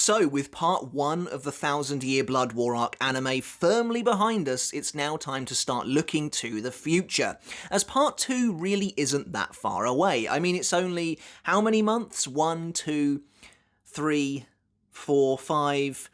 So, with part 1 of the Thousand Year Blood War arc anime firmly behind us, it's now time to start looking to the future, as part 2 really isn't that far away. I mean, it's only, how many months? 1, 2, 3, 4, 5...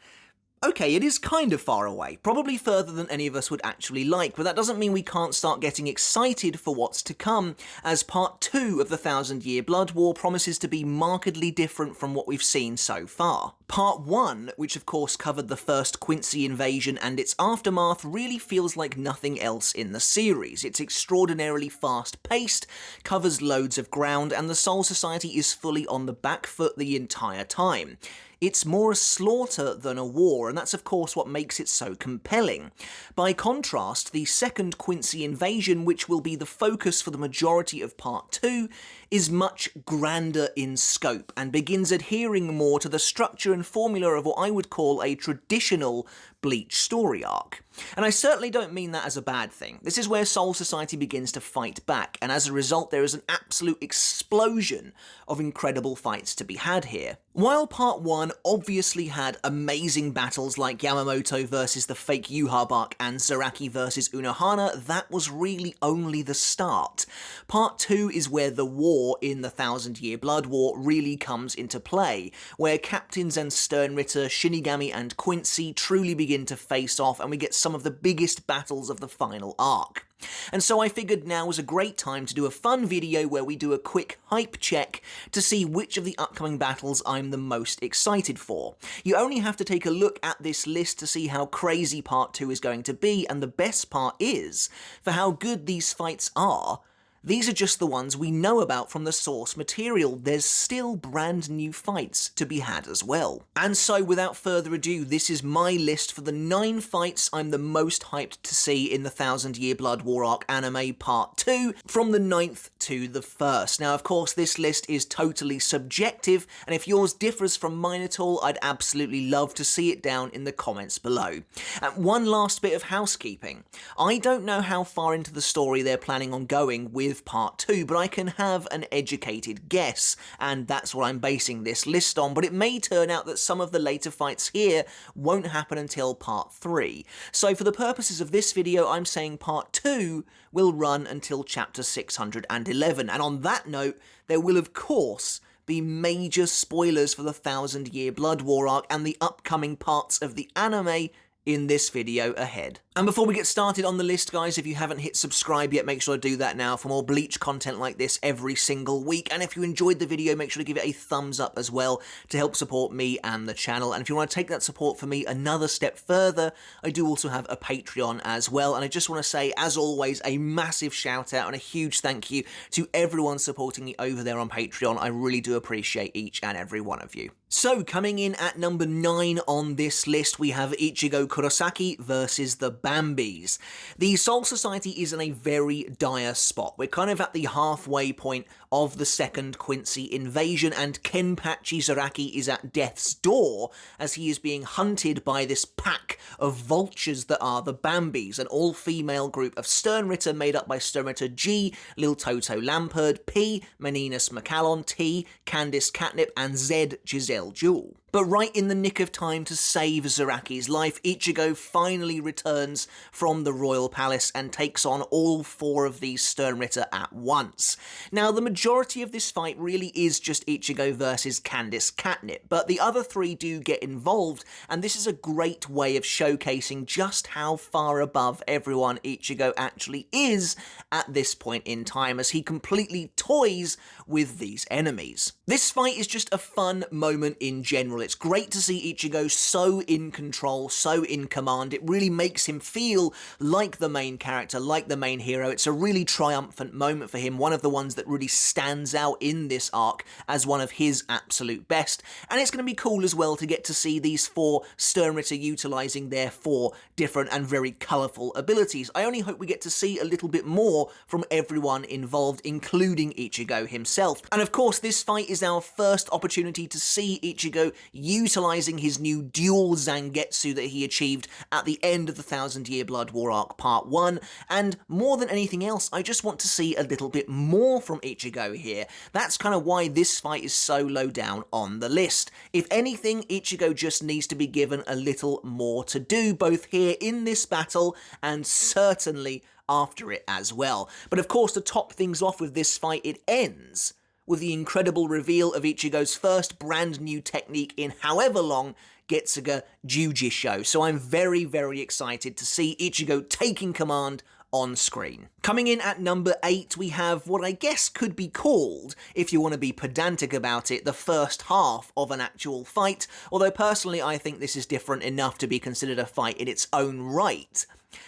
Okay, it is kind of far away, probably further than any of us would actually like, but that doesn't mean we can't start getting excited for what's to come, as part 2 of the Thousand Year Blood War promises to be markedly different from what we've seen so far. Part 1, which of course covered the first Quincy invasion and its aftermath, really feels like nothing else in the series. It's extraordinarily fast-paced, covers loads of ground, and the Soul Society is fully on the back foot the entire time. It's more a slaughter than a war, and that's of course what makes it so compelling. By contrast, the second Quincy invasion, which will be the focus for the majority of part 2, is much grander in scope, and begins adhering more to the structure and formula of what I would call a traditional Bleach story arc. And I certainly don't mean that as a bad thing. This is where Soul Society begins to fight back, and as a result there is an absolute explosion of incredible fights to be had here. While part 1 obviously had amazing battles like Yamamoto versus the fake Yhwach and Zaraki versus Unohana, that was really only the start. Part 2 is where the war in the Thousand Year Blood War really comes into play, where Captains and Sternritter, Shinigami and Quincy truly begin to face off, and we get some of the biggest battles of the final arc. And so I figured now was a great time to do a fun video where we do a quick hype check to see which of the upcoming battles I'm the most excited for. You only have to take a look at this list to see how crazy part 2 is going to be, and the best part is, for how good these fights are, these are just the ones we know about from the source material. There's still brand new fights to be had as well. And so without further ado, this is my list for the 9 fights I'm the most hyped to see in the Thousand Year Blood War arc anime part 2, from the 9th to the 1st. Now of course this list is totally subjective, and if yours differs from mine at all, I'd absolutely love to see it down in the comments below. And one last bit of housekeeping. I don't know how far into the story they're planning on going with part 2, but I can have an educated guess, and that's what I'm basing this list on, but it may turn out that some of the later fights here won't happen until part 3. So for the purposes of this video, I'm saying part 2 will run until chapter 611, and on that note, there will of course be major spoilers for the Thousand Year Blood War arc and the upcoming parts of the anime in this video ahead. And before we get started on the list, guys, if you haven't hit subscribe yet, make sure to do that now for more Bleach content like this every single week. And if you enjoyed the video, make sure to give it a thumbs up as well to help support me and the channel. And if you want to take that support for me another step further, I do also have a Patreon as well. And I just want to say, as always, a massive shout out and a huge thank you to everyone supporting me over there on Patreon. I really do appreciate each and every one of you. So, coming in at number 9 on this list, we have Ichigo Kurosaki versus the Bambis. The Soul Society is in a very dire spot. We're kind of at the halfway point of the second Quincy invasion, and Kenpachi Zaraki is at death's door as he is being hunted by this pack of vultures that are the Bambis, an all-female group of Sternritter made up by Sternritter G, Lil Toto Lamperd, P, Meninas McCallon, T, Candice Catnip, and Z, Giselle Jewel. But right in the nick of time to save Zaraki's life, Ichigo finally returns from the royal palace and takes on all 4 of these Sternritter at once. Now, the majority of this fight really is just Ichigo versus Candice Catnip, but the other 3 do get involved, and this is a great way of showcasing just how far above everyone Ichigo actually is at this point in time, as he completely toys with these enemies. This fight is just a fun moment in general. It's great to see Ichigo so in control, so in command. It really makes him feel like the main character, like the main hero. It's a really triumphant moment for him, one of the ones that really stands out in this arc as one of his absolute best. And it's going to be cool as well to get to see these 4 Sternritter utilising their 4 different and very colourful abilities. I only hope we get to see a little bit more from everyone involved, including Ichigo himself. And of course, this fight is our first opportunity to see Ichigo utilising his new dual Zangetsu that he achieved at the end of the Thousand Year Blood War arc part 1, and more than anything else, I just want to see a little bit more from Ichigo Ichigo here. That's kind of why this fight is so low down on the list. If anything, Ichigo just needs to be given a little more to do, both here in this battle and certainly after it as well. But of course, to top things off with this fight, it ends with the incredible reveal of Ichigo's first brand new technique in however long, Getsuga Jujisho. So I'm very, very excited to see Ichigo taking command on screen. Coming in at number 8, we have what I guess could be called, if you want to be pedantic about it, the first half of an actual fight, although personally I think this is different enough to be considered a fight in its own right.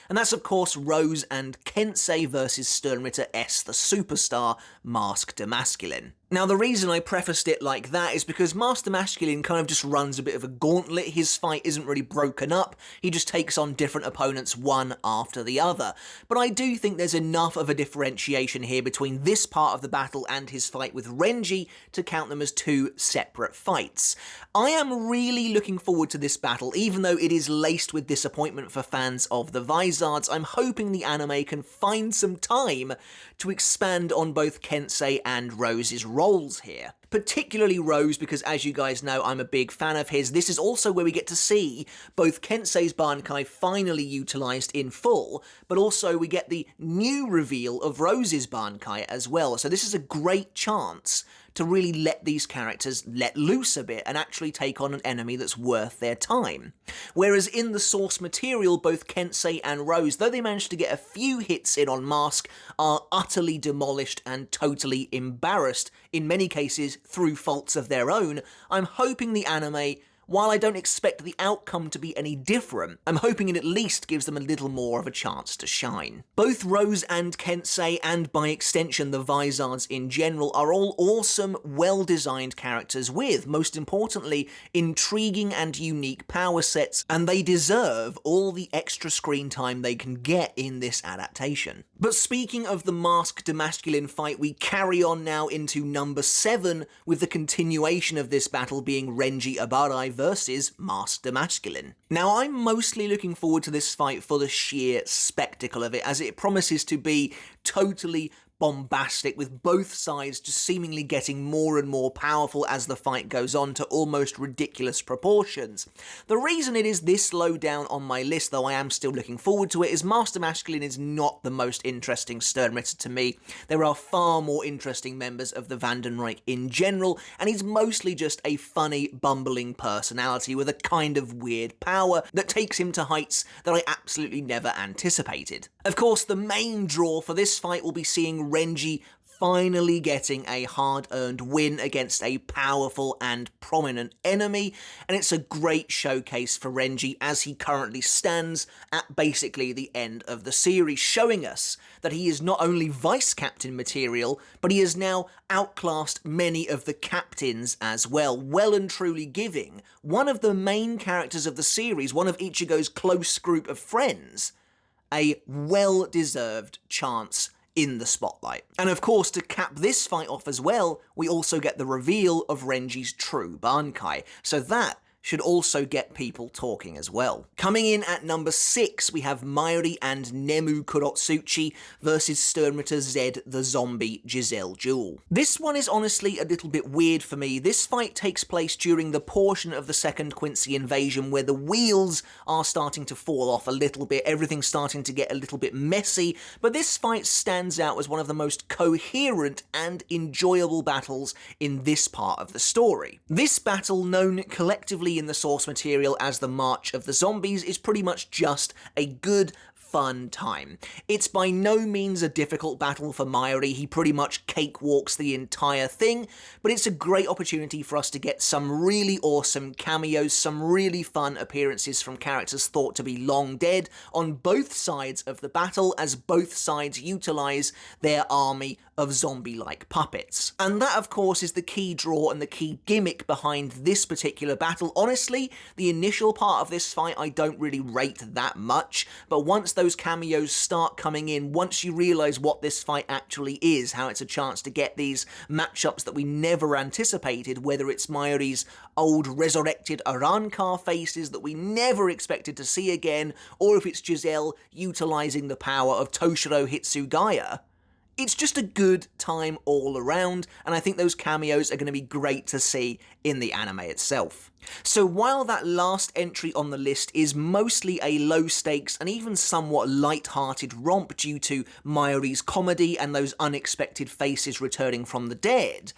And that's of course Rose and Kensei versus Sternritter S, the superstar Masked Masculine. Now the reason I prefaced it like that is because Master Masculine kind of just runs a bit of a gauntlet. His fight isn't really broken up, he just takes on different opponents one after the other. But I do think there's enough of a differentiation here between this part of the battle and his fight with Renji to count them as two separate fights. I am really looking forward to this battle, even though it is laced with disappointment for fans of the Vizards. I'm hoping the anime can find some time to expand on both Kensei and Rose's roles here. Particularly Rose, because as you guys know, I'm a big fan of his. This is also where we get to see both Kensei's bankai finally utilised in full, but also we get the new reveal of Rose's bankai as well. So this is a great chance to really let these characters let loose a bit and actually take on an enemy that's worth their time. Whereas in the source material, both Kensei and Rose, though they managed to get a few hits in on Mask, are utterly demolished and totally embarrassed, in many cases through faults of their own. I'm hoping the anime, while I don't expect the outcome to be any different, I'm hoping it at least gives them a little more of a chance to shine. Both Rose and Kensei, and by extension the Vizards in general, are all awesome, well-designed characters with, most importantly, intriguing and unique power sets, and they deserve all the extra screen time they can get in this adaptation. But speaking of the Masked Masculine fight, we carry on now into number 7, with the continuation of this battle being Renji Abarai versus Masked Masculine. Now, I'm mostly looking forward to this fight for the sheer spectacle of it, as it promises to be totally bombastic, with both sides just seemingly getting more and more powerful as the fight goes on to almost ridiculous proportions. The reason it is this low down on my list, though I am still looking forward to it, is Master Masculine is not the most interesting Sternritter to me. There are far more interesting members of the Vandenreich in general, and he's mostly just a funny, bumbling personality with a kind of weird power that takes him to heights that I absolutely never anticipated. Of course, the main draw for this fight will be seeing Renji finally getting a hard-earned win against a powerful and prominent enemy, and it's a great showcase for Renji as he currently stands at basically the end of the series, showing us that he is not only vice-captain material, but he has now outclassed many of the captains as well, well and truly giving one of the main characters of the series, one of Ichigo's close group of friends, a well-deserved chance in the spotlight. And of course, to cap this fight off as well, we also get the reveal of Renji's true bankai, so that should also get people talking as well. Coming in at number 6, we have Mayuri and Nemu Kurotsuchi versus Sternritter Zed the Zombie Giselle Jewel. This one is honestly a little bit weird for me. This fight takes place during the portion of the Second Quincy invasion where the wheels are starting to fall off a little bit, everything's starting to get a little bit messy, but this fight stands out as one of the most coherent and enjoyable battles in this part of the story. This battle, known collectively in the source material as the March of the Zombies, is pretty much just a good, fun time. It's by no means a difficult battle for Mayuri, he pretty much cakewalks the entire thing, but it's a great opportunity for us to get some really awesome cameos, some really fun appearances from characters thought to be long dead on both sides of the battle, as both sides utilise their army of zombie-like puppets. And that, of course, is the key draw and the key gimmick behind this particular battle. Honestly, the initial part of this fight I don't really rate that much, but once those cameos start coming in, once you realise what this fight actually is, how it's a chance to get these matchups that we never anticipated, whether it's Mayuri's old resurrected Arankar faces that we never expected to see again, or if it's Giselle utilising the power of Toshiro Hitsugaya, It's just a good time all around, and I think those cameos are going to be great to see in the anime itself. So while that last entry on the list is mostly a low stakes and even somewhat light-hearted romp due to Mayuri's comedy and those unexpected faces returning from the dead,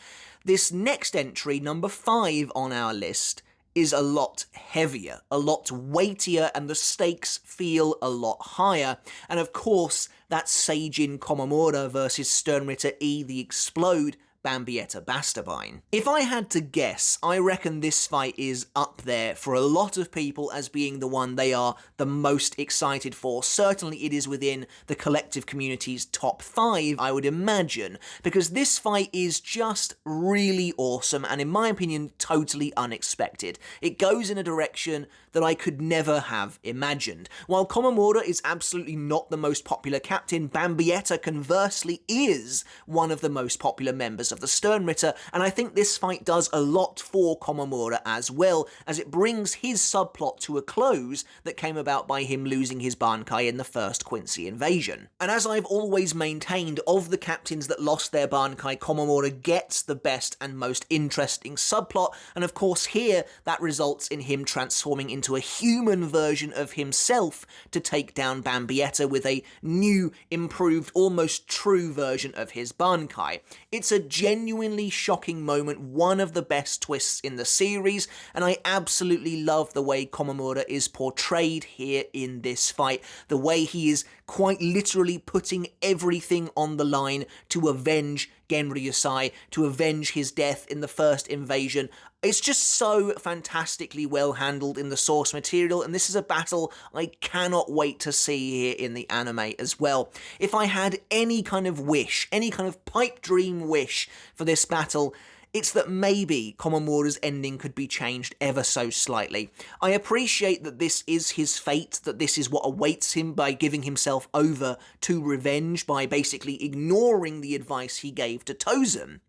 this next entry, number 5 on our list, is a lot heavier, a lot weightier, and the stakes feel a lot higher. And of course, that's Seijin Komamura versus Sternritter E the Explode, Bambietta Bastabine. If I had to guess, I reckon this fight is up there for a lot of people as being the one they are the most excited for. Certainly it is within the collective community's top 5, I would imagine, because this fight is just really awesome and, in my opinion, totally unexpected. It goes in a direction that I could never have imagined. While Komamura is absolutely not the most popular captain, Bambietta conversely is one of the most popular members of the Sternritter, and I think this fight does a lot for Komamura as well, as it brings his subplot to a close that came about by him losing his bankai in the first Quincy invasion. And as I've always maintained, of the captains that lost their bankai, Komamura gets the best and most interesting subplot, and of course here that results in him transforming into a human version of himself to take down Bambietta with a new, improved, almost true version of his bankai. It's a genuinely shocking moment, one of the best twists in the series, and I absolutely love the way Komamura is portrayed here in this fight. The way he is quite literally putting everything on the line to avenge Genryusai, to avenge his death in the first invasion. It's just so fantastically well handled in the source material, and this is a battle I cannot wait to see here in the anime as well. If I had any kind of wish, any kind of pipe dream wish for this battle, it's that maybe Komamura's ending could be changed ever so slightly. I appreciate that this is his fate, that this is what awaits him by giving himself over to revenge, by basically ignoring the advice he gave to Tozen.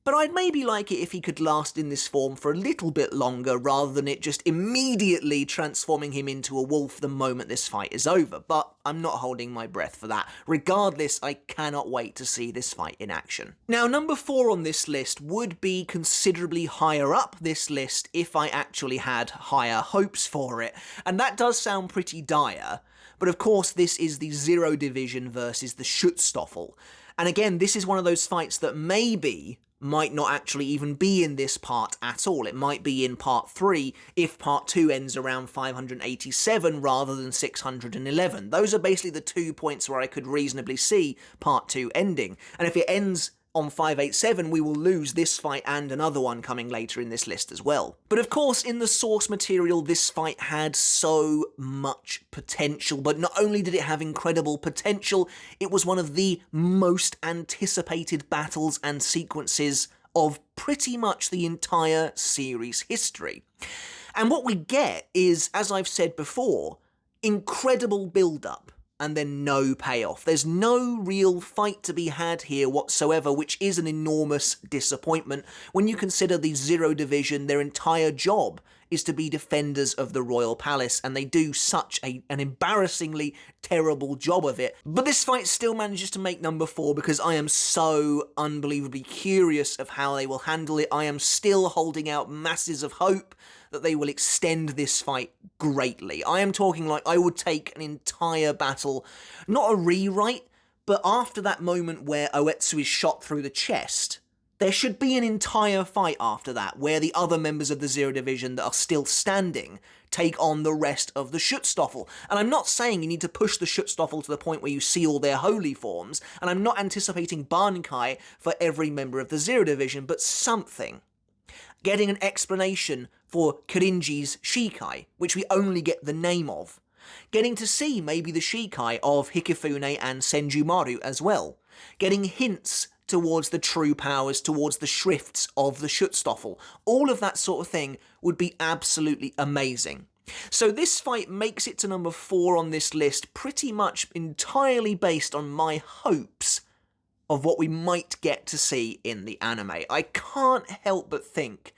But I'd maybe like it if he could last in this form for a little bit longer, rather than it just immediately transforming him into a wolf the moment this fight is over. But I'm not holding my breath for that. Regardless, I cannot wait to see this fight in action. Now, number 4 on this list would be considerably higher up this list if I actually had higher hopes for it. And that does sound pretty dire, but of course this is the Zero Division versus the Schutzstaffel. And again, this is one of those fights that maybe might not actually even be in this part at all. It might be in part 3 if part 2 ends around 587 rather than 611. Those are basically the 2 points where I could reasonably see part 2 ending. And if it ends on 587, we will lose this fight and another one coming later in this list as well. But of course, in the source material, this fight had so much potential, but not only did it have incredible potential, it was one of the most anticipated battles and sequences of pretty much the entire series history. And what we get is, as I've said before, incredible build-up, and then no payoff. There's no real fight to be had here whatsoever, which is an enormous disappointment when you consider the Zero Division, their entire job is to be defenders of the Royal Palace, and they do such an embarrassingly terrible job of it. But this fight still manages to make number 4 because I am so unbelievably curious of how they will handle it. I am still holding out masses of hope that they will extend this fight greatly. I am talking like I would take an entire battle, not a rewrite, but after that moment where Oetsu is shot through the chest, there should be an entire fight after that, where the other members of the Zero Division that are still standing take on the rest of the Schutzstaffel. And I'm not saying you need to push the Schutzstaffel to the point where you see all their holy forms, and I'm not anticipating bankai for every member of the Zero Division, but something. Getting an explanation for Kirinji's Shikai, which we only get the name of. Getting to see maybe the Shikai of Hikifune and Senjumaru as well. Getting hints towards the true powers, towards the shrifts of the Schutzstaffel. All of that sort of thing would be absolutely amazing. So this fight makes it to number 4 on this list, pretty much entirely based on my hopes of what we might get to see in the anime. I can't help but think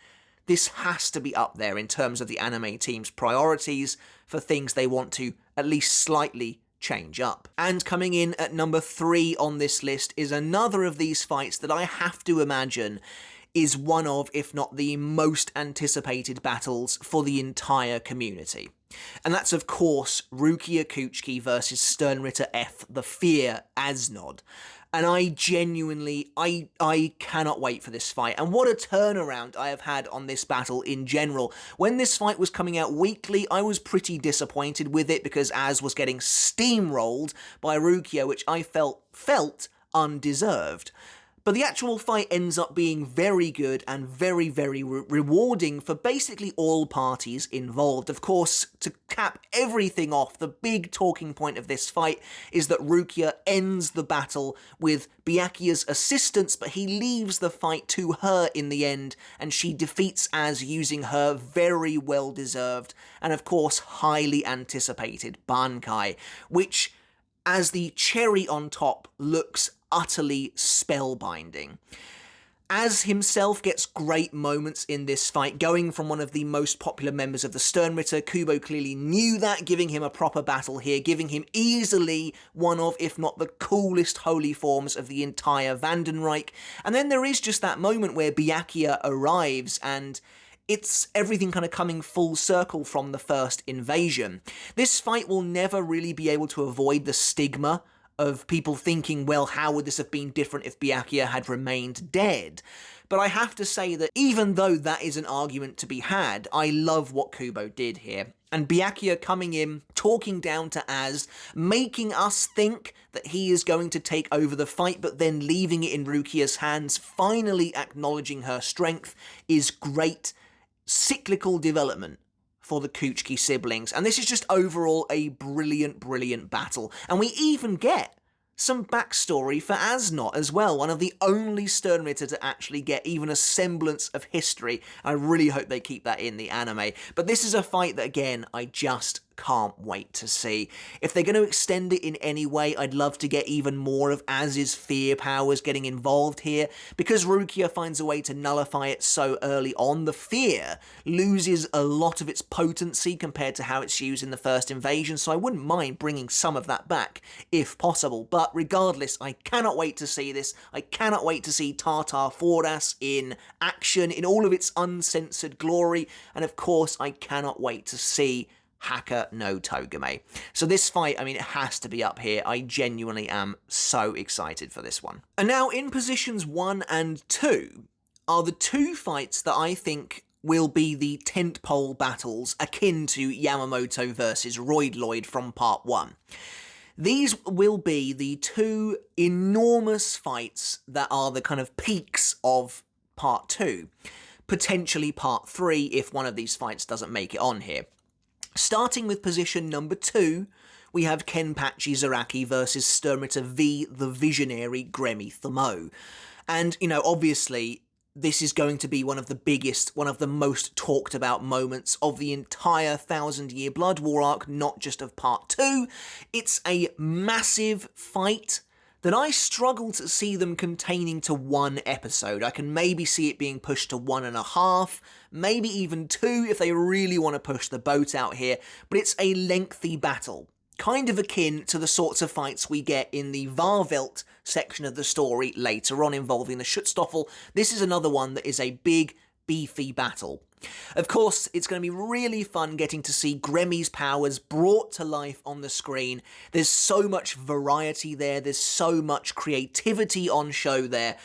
this has to be up there in terms of the anime team's priorities for things they want to at least slightly change up. And coming in at number 3 on this list is another of these fights that I have to imagine is one of, if not the most anticipated battles for the entire community. And that's, of course, Rukia Kuchiki versus Sternritter F, the Fear Asnod. And I genuinely, I cannot wait for this fight. And what a turnaround I have had on this battle in general. When this fight was coming out weekly, I was pretty disappointed with it because Az was getting steamrolled by Rukia, which I felt undeserved. But the actual fight ends up being very good and very, very rewarding for basically all parties involved. Of course, to cap everything off, the big talking point of this fight is that Rukia ends the battle with Byakuya's assistance, but he leaves the fight to her in the end, and she defeats Az using her very well-deserved and, of course, highly anticipated bankai, which, as the cherry on top, looks utterly spellbinding. Az himself gets great moments in this fight, going from one of the most popular members of the Sternritter. Kubo clearly knew that, giving him a proper battle here, giving him easily one of, if not the coolest holy forms of the entire Vandenreich. And then there is just that moment where Byakuya arrives and it's everything kind of coming full circle from the first invasion. This fight will never really be able to avoid the stigma of people thinking, well, how would this have been different if Byakuya had remained dead? But I have to say that even though that is an argument to be had, I love what Kubo did here. And Byakuya coming in, talking down to Az, making us think that he is going to take over the fight, but then leaving it in Rukia's hands, finally acknowledging her strength, is great cyclical development for the Kuchiki siblings, and this is just overall a brilliant, brilliant battle. And we even get some backstory for Asnot as well, one of the only Sternritter to actually get even a semblance of history. I really hope they keep that in the anime. But this is a fight that, again, I just can't wait to see. If they're going to extend it in any way, I'd love to get even more of Az's fear powers getting involved here. Because Rukia finds a way to nullify it so early on, the fear loses a lot of its potency compared to how it's used in the first invasion, so I wouldn't mind bringing some of that back if possible. But regardless, I cannot wait to see this. I cannot wait to see Tartar Fordas in action in all of its uncensored glory, and of course I cannot wait to see Haka no Togame. So this fight, I mean, it has to be up here. I genuinely am so excited for this one. And now in positions 1 and 2 are the two fights that I think will be the tentpole battles akin to Yamamoto versus Royd Lloyd from part 1. These will be the two enormous fights that are the kind of peaks of part 2. Potentially part 3 if one of these fights doesn't make it on here. Starting with position number 2, we have Kenpachi Zaraki versus Sternritter V, the visionary Gremi Thamo. And, you know, obviously, this is going to be one of the biggest, one of the most talked about moments of the entire 1000-Year Blood War arc, not just of part 2. It's a massive fight that I struggle to see them containing to one episode. I can maybe see it being pushed to 1.5, maybe even 2 if they really want to push the boat out here, but it's a lengthy battle. Kind of akin to the sorts of fights we get in the Varvelt section of the story later on involving the Schutzstoffel. This is another one that is a big, beefy battle. Of course, it's going to be really fun getting to see Gremi's powers brought to life on the screen. There's so much variety there, there's so much creativity on show there.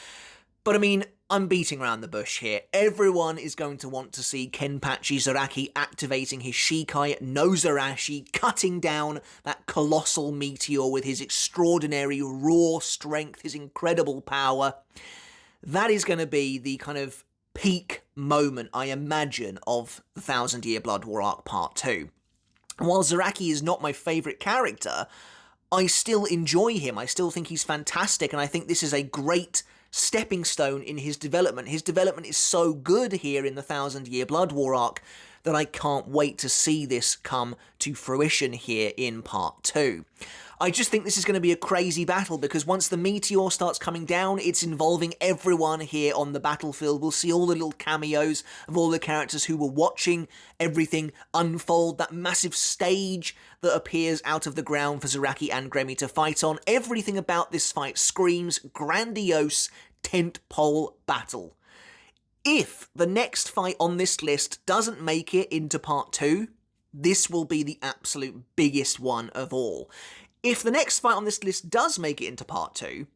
But I mean, I'm beating around the bush here. Everyone is going to want to see Kenpachi Zaraki activating his Shikai no Zarashi, cutting down that colossal meteor with his extraordinary raw strength, his incredible power. That is going to be the kind of peak moment, I imagine, of the 1000-Year Blood War arc part 2. And while Zaraki is not my favourite character, I still enjoy him. I still think he's fantastic, and I think this is a great stepping stone in his development. His development is so good here in the 1000-Year Blood War arc that I can't wait to see this come to fruition here in part 2. I just think this is going to be a crazy battle, because once the meteor starts coming down, it's involving everyone here on the battlefield. We'll see all the little cameos of all the characters who were watching everything unfold, that massive stage that appears out of the ground for Zaraki and Gremmy to fight on. Everything about this fight screams grandiose tentpole battle. If the next fight on this list doesn't make it into part 2, this will be the absolute biggest one of all. If the next fight on this list does make it into part 2,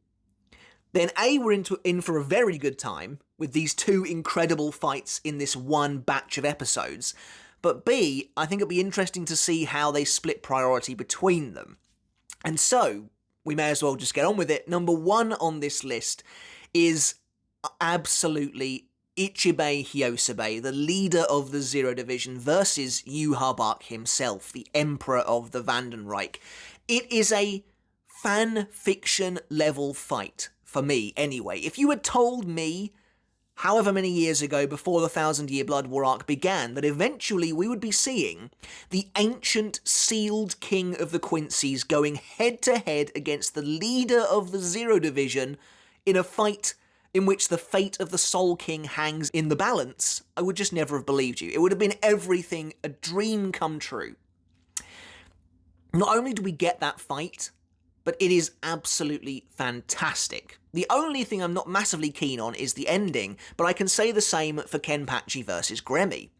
then A, we're in for a very good time with these 2 incredible fights in this one batch of episodes, but B, I think it'll be interesting to see how they split priority between them. And so, we may as well just get on with it. Number 1 on this list is absolutely Ichibei Hyosebe, the leader of the Zero Division, versus Yhwach himself, the Emperor of the Vandenreich. It is a fan fiction level fight, for me anyway. If you had told me, however many years ago before the 1,000-Year Blood War arc began, that eventually we would be seeing the ancient sealed king of the Quincy's going head-to-head against the leader of the Zero Division in a fight in which the fate of the Soul King hangs in the balance, I would just never have believed you. It would have been everything, a dream come true. Not only do we get that fight, but it is absolutely fantastic. The only thing I'm not massively keen on is the ending, but I can say the same for Kenpachi versus Gremmy.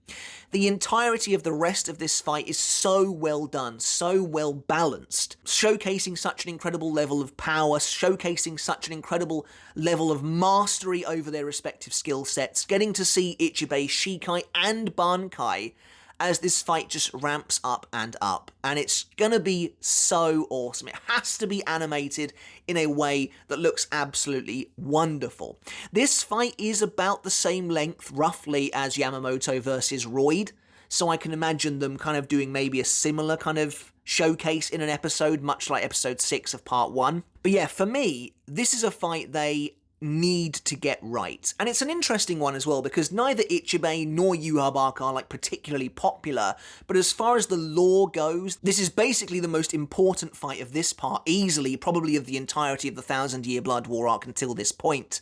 The entirety of the rest of this fight is so well done, so well balanced, showcasing such an incredible level of power, showcasing such an incredible level of mastery over their respective skill sets, getting to see Ichibei, Shikai, and Bankai as this fight just ramps up, and it's gonna be so awesome. It has to be animated in a way that looks absolutely wonderful. This fight is about the same length, roughly, as Yamamoto versus Royd, so I can imagine them kind of doing maybe a similar kind of showcase in an episode, much like episode 6 of part 1. But yeah, for me, this is a fight they need to get right. And it's an interesting one as well, because neither Ichibei nor Yhwach are like particularly popular, but as far as the lore goes, this is basically the most important fight of this part, easily, probably of the entirety of the 1,000-Year Blood War arc until this point.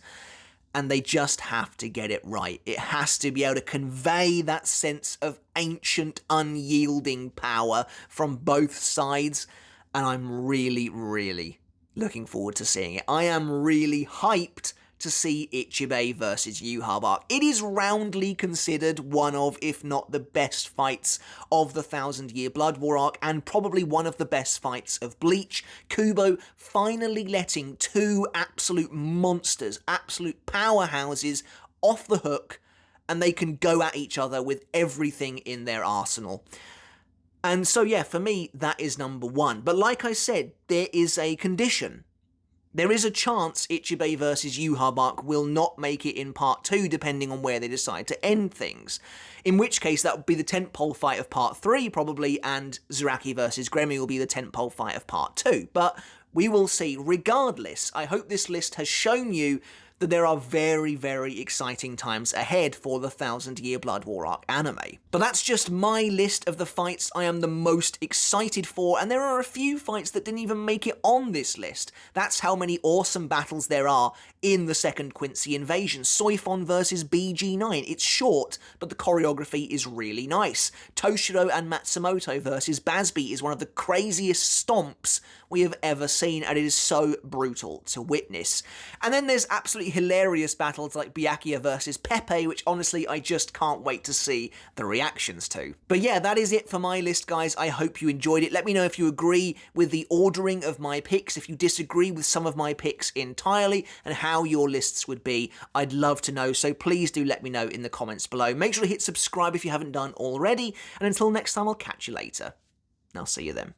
And they just have to get it right. It has to be able to convey that sense of ancient, unyielding power from both sides, and I'm really, really looking forward to seeing it. I am really hyped to see Ichibei versus Yhwach. It is roundly considered one of, if not the best fights of the 1,000-Year Blood War arc, and probably one of the best fights of Bleach. Kubo finally letting 2 absolute monsters, absolute powerhouses off the hook, and they can go at each other with everything in their arsenal. And so yeah, for me, that is number 1. But like I said, there is a condition. There is a chance Ichibei versus Yhwach will not make it in part 2, depending on where they decide to end things. In which case, that would be the tentpole fight of part 3, probably, and Zaraki versus Gremmy will be the tentpole fight of part 2. But we will see. Regardless, I hope this list has shown you that there are very, very exciting times ahead for the 1,000-Year Blood War arc anime. But that's just my list of the fights I am the most excited for, and there are a few fights that didn't even make it on this list. That's how many awesome battles there are in the second Quincy invasion. Soifon versus BG9. It's short, but the choreography is really nice. Toshiro and Matsumoto versus Bazby is one of the craziest stomps we have ever seen, and it is so brutal to witness. And then there's absolutely hilarious battles like Byakuya versus Pepe, which honestly I just can't wait to see the reactions to. But yeah, that is it for my list, guys. I hope you enjoyed it. Let me know if you agree with the ordering of my picks, if you disagree with some of my picks entirely, and how your lists would be. I'd love to know, so please do let me know in the comments below. Make sure to hit subscribe if you haven't done already, and until next time, I'll catch you later. I'll see you then.